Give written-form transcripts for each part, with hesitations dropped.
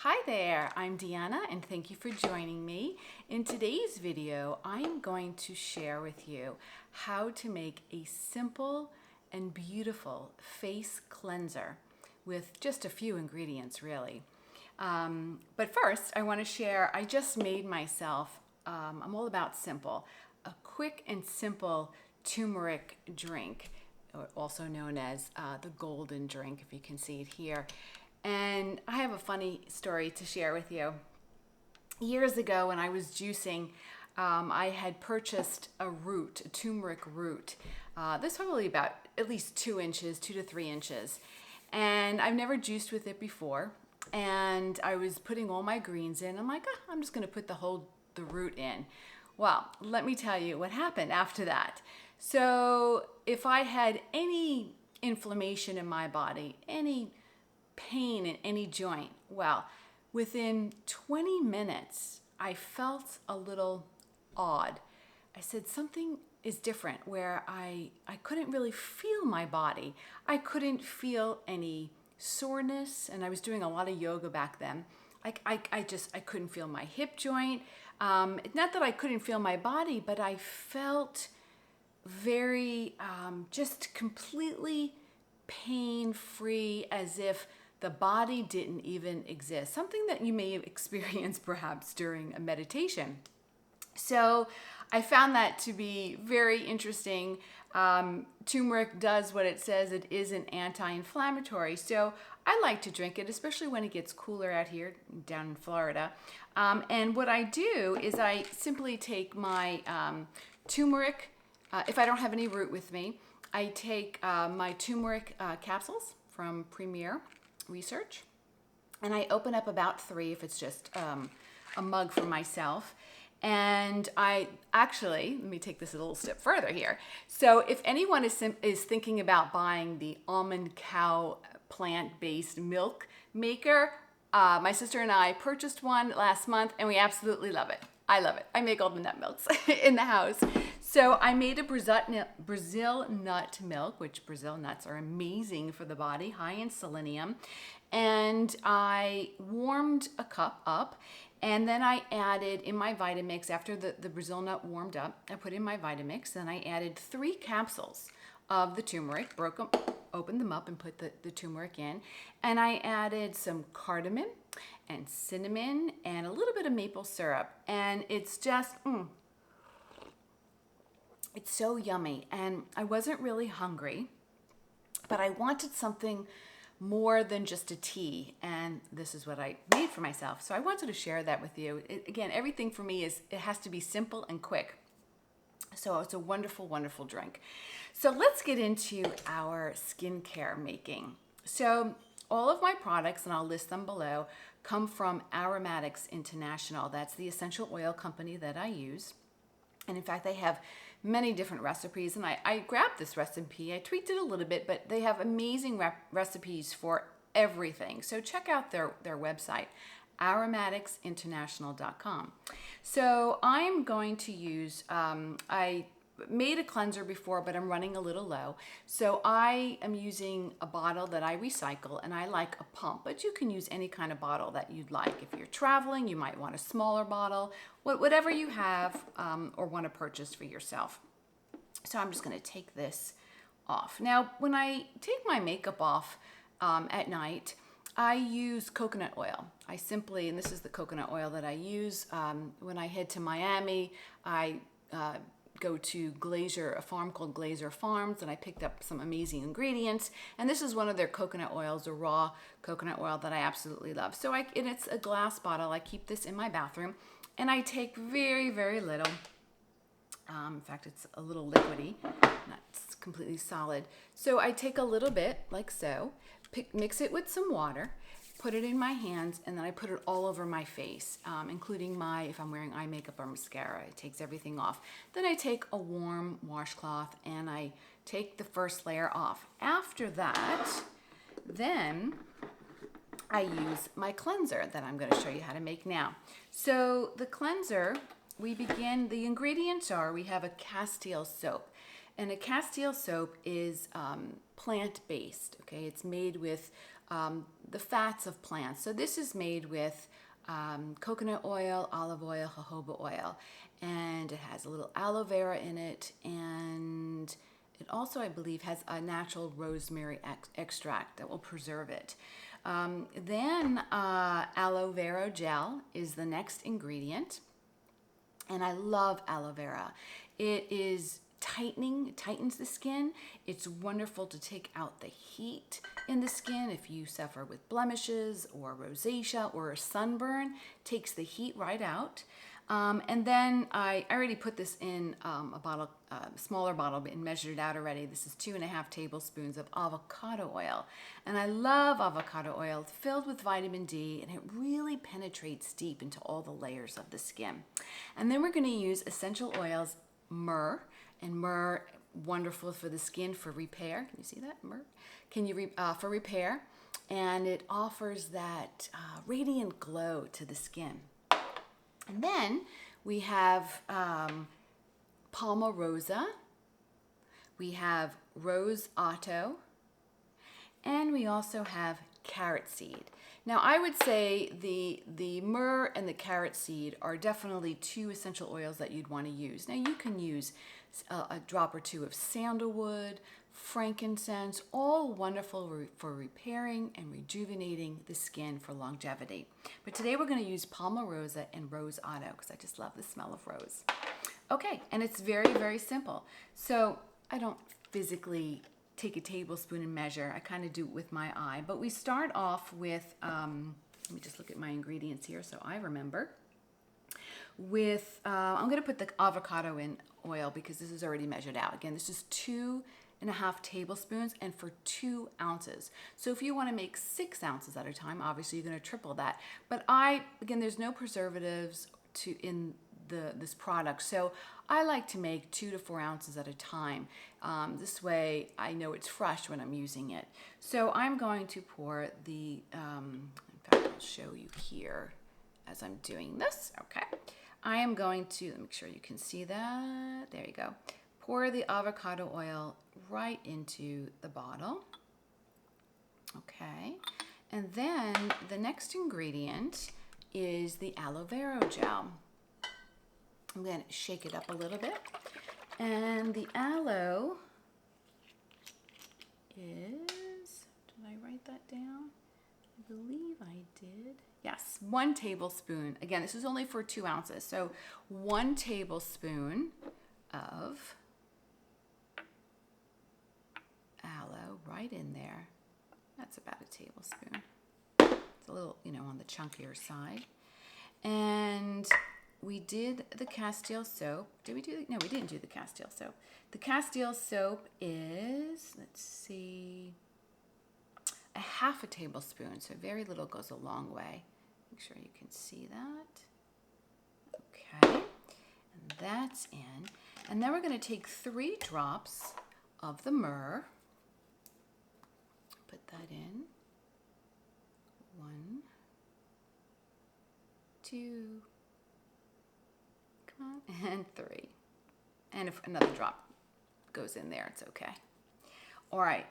Hi there, I'm Deanna and thank you for joining me. In today's video, I'm going to share with you how to make a simple and beautiful face cleanser with just a few ingredients really. But first, I want to share, I just made myself, I'm all about simple, a quick and simple turmeric drink, also known as the golden drink, if you can see it here. And I have a funny story to share with you. Years ago when I was juicing, I had purchased a root, a turmeric root. This is probably about at least 2 inches, 2 to 3 inches. And I've never juiced with it before. And I was putting all my greens in. I'm like, I'm just gonna put the root in. Well, let me tell you what happened after that. So if I had any inflammation in my body, any pain in any joint, well, within 20 minutes, I felt a little odd. I said something is different where I couldn't really feel my body. I couldn't feel any soreness, and I was doing a lot of yoga back then. I couldn't feel my hip joint. Not that I couldn't feel my body, but I felt very, just completely pain-free, as if the body didn't even exist. Something that you may have experienced perhaps during a meditation. So I found that to be very interesting. Turmeric does what it says. It is an anti-inflammatory. So I like to drink it, especially when it gets cooler out here down in Florida. And what I do is I simply take my turmeric, if I don't have any root with me, I take my turmeric capsules from Premier Research, and I open up about 3 if it's just a mug for myself. And I actually, let me take this a little step further here. So if anyone is thinking about buying the almond cow plant-based milk maker, my sister and I purchased one last month and we absolutely love it. I love it. I make all the nut milks in the house. So I made a Brazil nut milk, which Brazil nuts are amazing for the body, high in selenium. And I warmed a cup up, and then I added in my Vitamix, after the Brazil nut warmed up, I put in my Vitamix, then I added 3 capsules of the turmeric, broke them, opened them up and put the turmeric in. And I added some cardamom and cinnamon and a little bit of maple syrup. And it's just, it's so yummy. And I wasn't really hungry, but I wanted something more than just a tea. And this is what I made for myself. So I wanted to share that with you. Again, everything for me it has to be simple and quick. So it's a wonderful, wonderful drink. So let's get into our skincare making. So all of my products, and I'll list them below, come from Aromatics International. That's the essential oil company that I use. And in fact, they have many different recipes. And I grabbed this recipe. I tweaked it a little bit, but they have amazing recipes for everything. So check out their website, aromaticsinternational.com. So I'm going to use, I made a cleanser before, but I'm running a little low. So I am using a bottle that I recycle, and I like a pump, but you can use any kind of bottle that you'd like. If you're traveling, you might want a smaller bottle, whatever you have or want to purchase for yourself. So I'm just going to take this off. Now, when I take my makeup off at night, I use coconut oil. I simply, and this is the coconut oil that I use when I head to Miami, I go to a farm called Glazer Farms, and I picked up some amazing ingredients. And this is one of their coconut oils, a raw coconut oil that I absolutely love. So and it's a glass bottle. I keep this in my bathroom, and I take very, very little. In fact, it's a little liquidy, not completely solid. So I take a little bit, like so, mix it with some water, put it in my hands, and then I put it all over my face, including if I'm wearing eye makeup or mascara. It takes everything off. Then I take a warm washcloth and I take the first layer off. After that, then I use my cleanser that I'm going to show you how to make now. So the cleanser, the ingredients are, we have a Castile soap. And a Castile soap is plant-based, okay? It's made with the fats of plants. So this is made with coconut oil, olive oil, jojoba oil, and it has a little aloe vera in it, and it also, I believe, has a natural rosemary extract that will preserve it. Then aloe vera gel is the next ingredient, and I love aloe vera. It is tightening, it tightens the skin. It's wonderful to take out the heat in the skin if you suffer with blemishes or rosacea or a sunburn. Takes the heat right out. And then I already put this in a bottle, smaller bottle, and measured it out already. This is 2.5 tablespoons of avocado oil. And I love avocado oil. It's filled with vitamin D, and it really penetrates deep into all the layers of the skin. And then we're going to use essential oils, myrrh. And myrrh, wonderful for the skin for repair. Can you see that, myrrh? For repair. And it offers that radiant glow to the skin. And then we have Palmarosa, we have Rose Otto, and we also have carrot seed. Now I would say the myrrh and the carrot seed are definitely two essential oils that you'd want to use. Now you can use a drop or two of sandalwood, frankincense, all wonderful for repairing and rejuvenating the skin for longevity. But today we're going to use Palmarosa and Rose Otto because I just love the smell of rose. Okay, and it's very, very simple. So I don't physically take a tablespoon and measure. I kind of do it with my eye. But we start off with, let me just look at my ingredients here so I remember. With, I'm going to put the avocado in oil because this is already measured out. Again, this is 2.5 tablespoons and for 2 ounces. So if you want to make 6 ounces at a time, obviously you're going to triple that. But again, there's no preservatives in this product. So I like to make 2 to 4 ounces at a time. This way I know it's fresh when I'm using it. So I'm going to pour in fact, I'll show you here as I'm doing this. Okay. I am going to, let me make sure you can see that. There you go. Pour the avocado oil right into the bottle. Okay. And then the next ingredient is the aloe vera gel. I'm going to shake it up a little bit. And the aloe is, did I write that down? I believe I did. Yes, 1 tablespoon. Again, this is only for 2 ounces. So 1 tablespoon of aloe right in there. That's about a tablespoon. It's a little, on the chunkier side. And we did the Castile Soap. Did we do? No, we didn't do the Castile Soap. The Castile Soap is, let's see, a 1/2 tablespoon. So very little goes a long way. Make sure you can see that. Okay, and that's in. And then we're going to take 3 drops of the myrrh. Put that in. 1, 2, come on, and 3. And if another drop goes in there, it's okay. All right,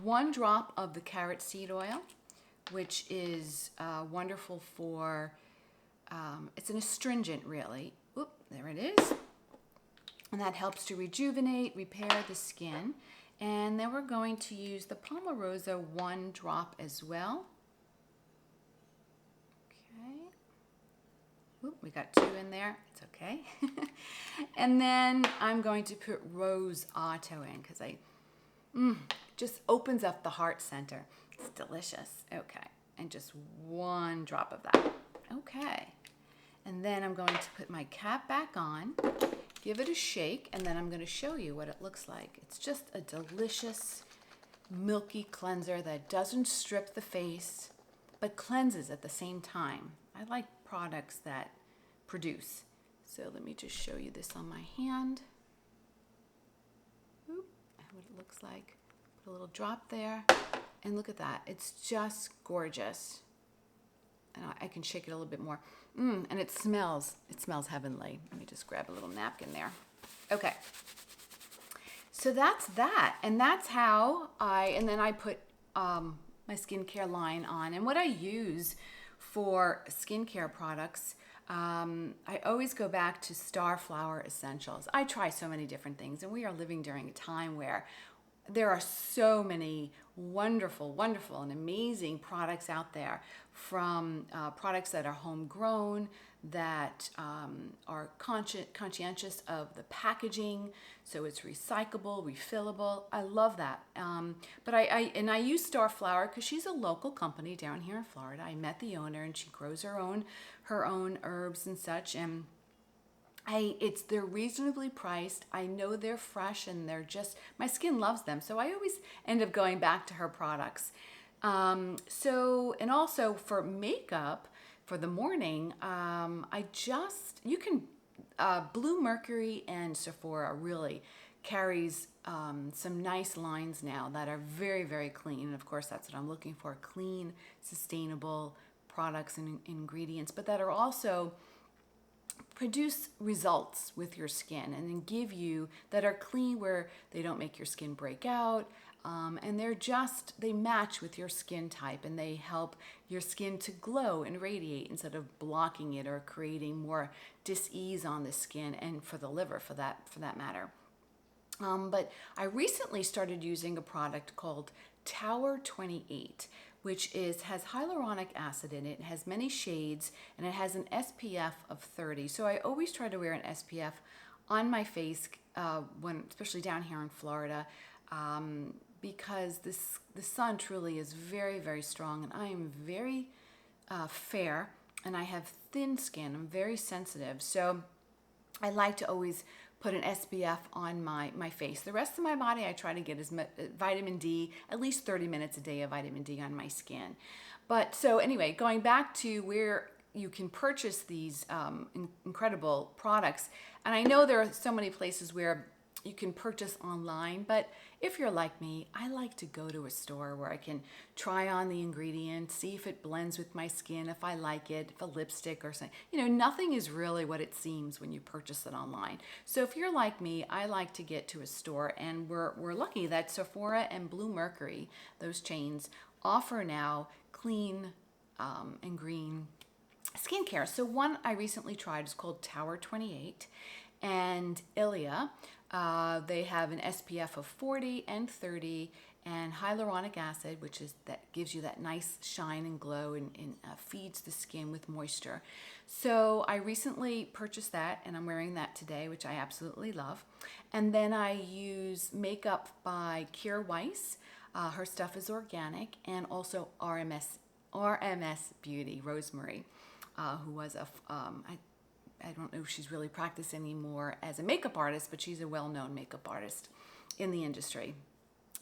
1 drop of the carrot seed oil, which is wonderful for, it's an astringent really. Oop, there it is. And that helps to rejuvenate, repair the skin. And then we're going to use the Palmarosa 1 drop as well. Okay. Oop, we got 2 in there. It's okay. And then I'm going to put Rose Otto in because just opens up the heart center. It's delicious. Okay. And just 1 drop of that. Okay. And then I'm going to put my cap back on, give it a shake, and then I'm going to show you what it looks like. It's just a delicious, milky cleanser that doesn't strip the face, but cleanses at the same time. I like products that produce. So let me just show you this on my hand. Oop, what it looks like. Put a little drop there, and look at that. It's just gorgeous. And I can shake it a little bit more. And it smells heavenly. Let me just grab a little napkin there. Okay. So that's that. And that's how and then I put my my skincare line on. And what I use for skincare products, I always go back to Starflower Essentials. I try so many different things, and we are living during a time where there are so many wonderful, wonderful, and amazing products out there, from products that are homegrown, that are conscientious of the packaging, so it's recyclable, refillable. I love that. But I use Starflower because she's a local company down here in Florida. I met the owner, and she grows her own herbs and such, and they're reasonably priced. I know they're fresh, and they're just, my skin loves them. So I always end up going back to her products. And also for makeup for the morning, Blue Mercury and Sephora really carries some nice lines now that are very, very clean. And of course, that's what I'm looking for: clean, sustainable products and ingredients, but that are also produce results with your skin, and then that are clean, where they don't make your skin break out, and they match with your skin type, and they help your skin to glow and radiate instead of blocking it or creating more dis-ease on the skin, and for the liver for that matter. But I recently started using a product called Tower 28, which has hyaluronic acid in it. It has many shades, and it has an SPF of 30. So I always try to wear an SPF on my face, especially down here in Florida, because the sun truly is very, very strong, and I am very fair, and I have thin skin. I'm very sensitive, so I like to always put an SPF on my face. The rest of my body, I try to get as much vitamin D, at least 30 minutes a day of vitamin D on my skin. But so anyway, going back to where you can purchase these incredible products, and I know there are so many places where you can purchase online, but if you're like me, I like to go to a store where I can try on the ingredients, see if it blends with my skin, if I like it, if a lipstick or something. Nothing is really what it seems when you purchase it online. So if you're like me, I like to get to a store, and we're lucky that Sephora and Blue Mercury, those chains, offer now clean and green skincare. So one I recently tried is called Tower 28, and Ilia. They have an SPF of 40 and 30, and hyaluronic acid, that gives you that nice shine and glow, and feeds the skin with moisture. So I recently purchased that, and I'm wearing that today, which I absolutely love. And then I use makeup by Kjaer Weiss. Her stuff is organic, and also RMS Beauty, Rosemary, who was I don't know if she's really practiced anymore as a makeup artist, but she's a well-known makeup artist in the industry.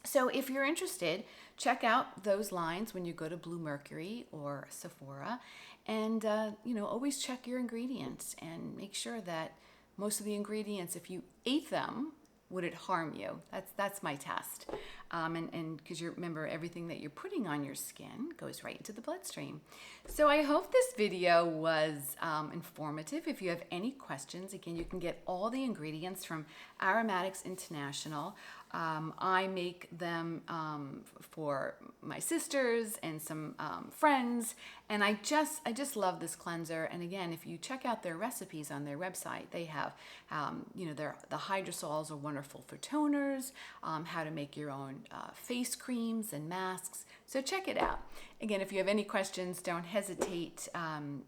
So if you're interested, check out those lines when you go to Blue Mercury or Sephora, and always check your ingredients and make sure that most of the ingredients, if you ate them, would it harm you? That's my test. And because you remember, everything that you're putting on your skin goes right into the bloodstream. So I hope this video was informative. If you have any questions, again, you can get all the ingredients from Aromatics International. I make them for my sisters and some friends, and I just love this cleanser. And again, if you check out their recipes on their website, they have the hydrosols are wonderful for toners, how to make your own face creams and masks. So check it out. Again, if you have any questions, don't hesitate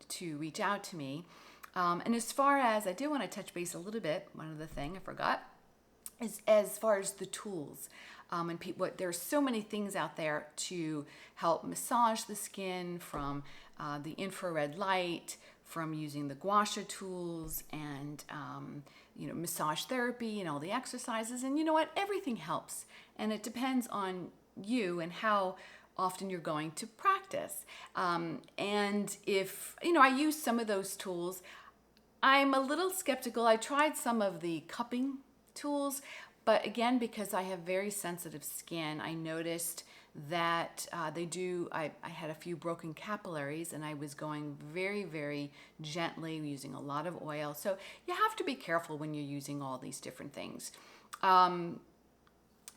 to reach out to me. And as far as, I do want to touch base a little bit, one other thing I forgot, is as far as the tools. And there's so many things out there to help massage the skin, from the infrared light, from using the gua sha tools, and massage therapy, and all the exercises. And you know what? Everything helps, and it depends on you and how often you're going to practice. And if I use some of those tools, I'm a little skeptical. I tried some of the cupping tools, but again, because I have very sensitive skin, I noticed that I had a few broken capillaries, and I was going very, very gently, using a lot of oil. So you have to be careful when you're using all these different things.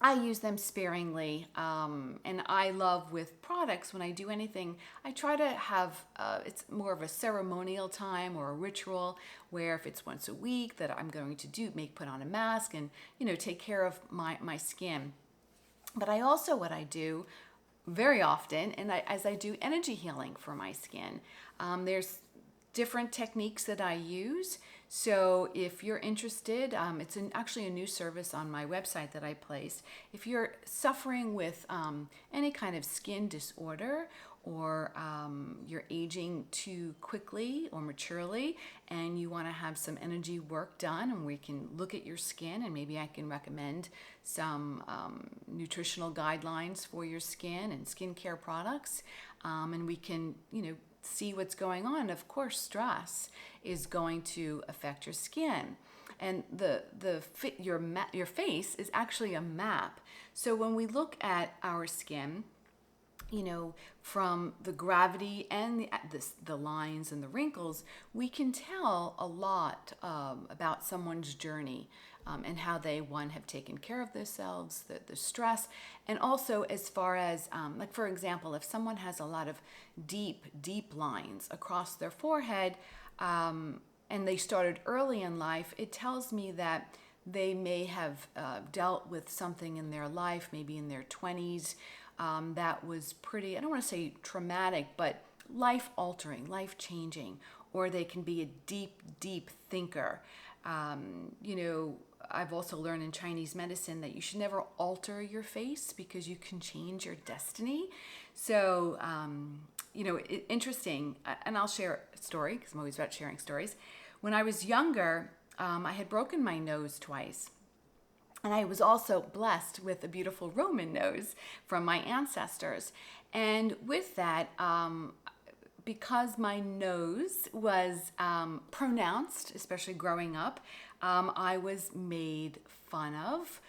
I use them sparingly, and I love with products, when I do anything, I try to have, it's more of a ceremonial time or a ritual, where if it's once a week that I'm going to put on a mask and, take care of my skin. But I also, what I do very often, as I do energy healing for my skin, there's different techniques that I use. So if you're interested, it's actually a new service on my website that I placed. If you're suffering with any kind of skin disorder, or you're aging too quickly or maturely, and you want to have some energy work done, and we can look at your skin, and maybe I can recommend some nutritional guidelines for your skin and skincare products, and we can, see what's going on. Of course, stress is going to affect your skin, and your face is actually a map. So when we look at our skin, from the gravity and the lines and the wrinkles, we can tell a lot about someone's journey, and how they, one, have taken care of themselves, the stress, and also as far as, like for example, if someone has a lot of deep lines across their forehead, and they started early in life, it tells me that they may have dealt with something in their life, maybe in their 20s, that was pretty, I don't want to say traumatic, but life altering, life changing, or they can be a deep thinker. I've also learned in Chinese medicine that you should never alter your face, because you can change your destiny. So, interesting, and I'll share a story, because I'm always about sharing stories. When I was younger, I had broken my nose twice. And I was also blessed with a beautiful Roman nose from my ancestors. And with that, because my nose was pronounced, especially growing up, I was made fun of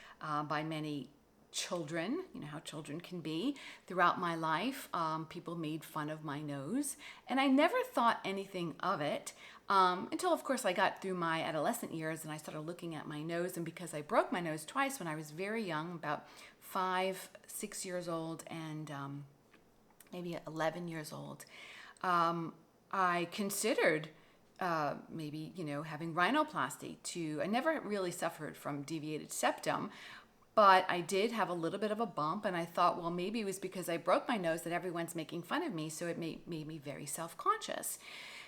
by many children. You know how children can be. Throughout my life, people made fun of my nose, and I never thought anything of it until, of course, I got through my adolescent years and I started looking at my nose. And because I broke my nose twice when I was very young, about 5, 6 years old, and maybe 11 years old, I considered maybe, having rhinoplasty. I never really suffered from deviated septum, but I did have a little bit of a bump, and I thought, well, maybe it was because I broke my nose that everyone's making fun of me, so it made me very self-conscious.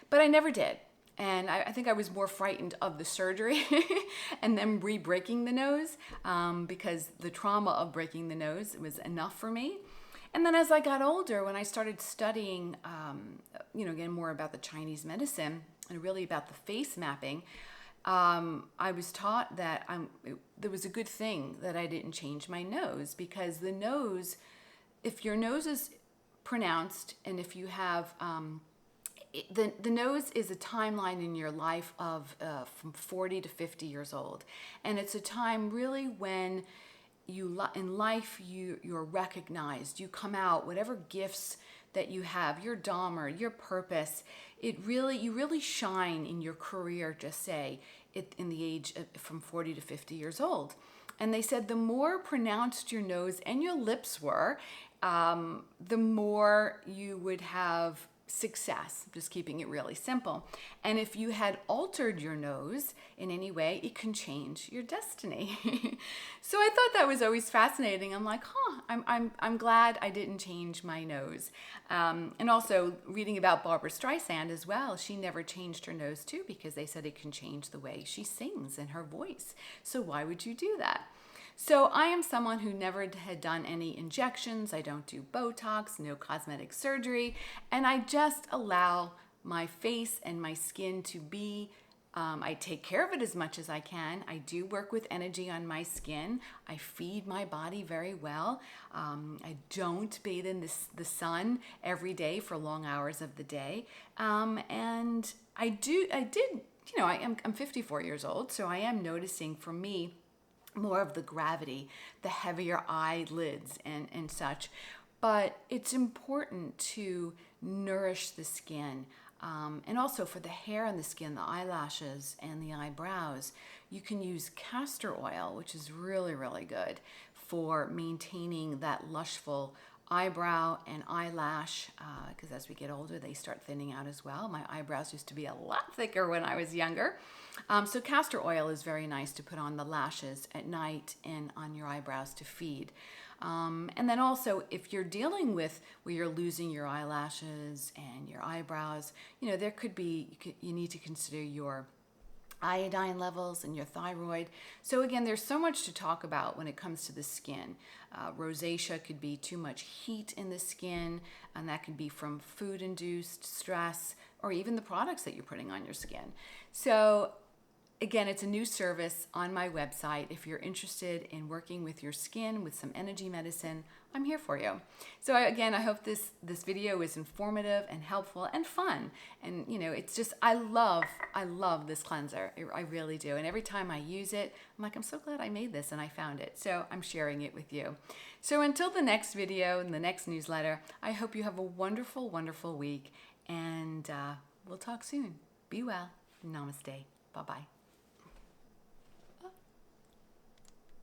But I never did. And I think I was more frightened of the surgery and then re-breaking the nose, because the trauma of breaking the nose was enough for me. And then as I got older, when I started studying, again, more about the Chinese medicine and really about the face mapping, I was taught that there was a good thing that I didn't change my nose, because the nose, if your nose is pronounced, and if you have, the nose is a timeline in your life of from 40 to 50 years old. And it's a time really when in life you're recognized, you come out, whatever gifts that you have, your Dharma, your purpose, you really shine in your career, just say, in the age from 40 to 50 years old. And they said the more pronounced your nose and your lips were, the more you would have success, just keeping it really simple. And if you had altered your nose in any way, it can change your destiny. So I thought that was always fascinating. I'm like, I'm glad I didn't change my nose. And also reading about Barbra Streisand as well, she never changed her nose too, because they said it can change the way she sings and her voice. So why would you do that? So I am someone who never had done any injections. I don't do Botox, no cosmetic surgery, and I just allow my face and my skin to be, I take care of it as much as I can. I do work with energy on my skin. I feed my body very well. I don't bathe in the sun every day for long hours of the day. And I'm 54 years old, so I am noticing, for me, more of the gravity, the heavier eyelids and such. But it's important to nourish the skin. And also for the hair and the skin, the eyelashes and the eyebrows, you can use castor oil, which is really, really good for maintaining that lushful eyebrow and eyelash, because as we get older, they start thinning out as well. My eyebrows used to be a lot thicker when I was younger. So castor oil is very nice to put on the lashes at night and on your eyebrows to feed. And then also, if you're dealing with where you're losing your eyelashes and your eyebrows, you know, there could be, you need to consider your iodine levels and your thyroid. So again, there's so much to talk about when it comes to the skin. Rosacea could be too much heat in the skin, and that could be from food-induced stress or even the products that you're putting on your skin. So again, it's a new service on my website. If you're interested in working with your skin with some energy medicine, I'm here for you. So again, I hope this video is informative and helpful and fun. And you know, it's just, I love this cleanser. I really do. And every time I use it, I'm like, I'm so glad I made this and I found it. So I'm sharing it with you. So until the next video and the next newsletter, I hope you have a wonderful, wonderful week. And we'll talk soon. Be well. Namaste. Bye-bye.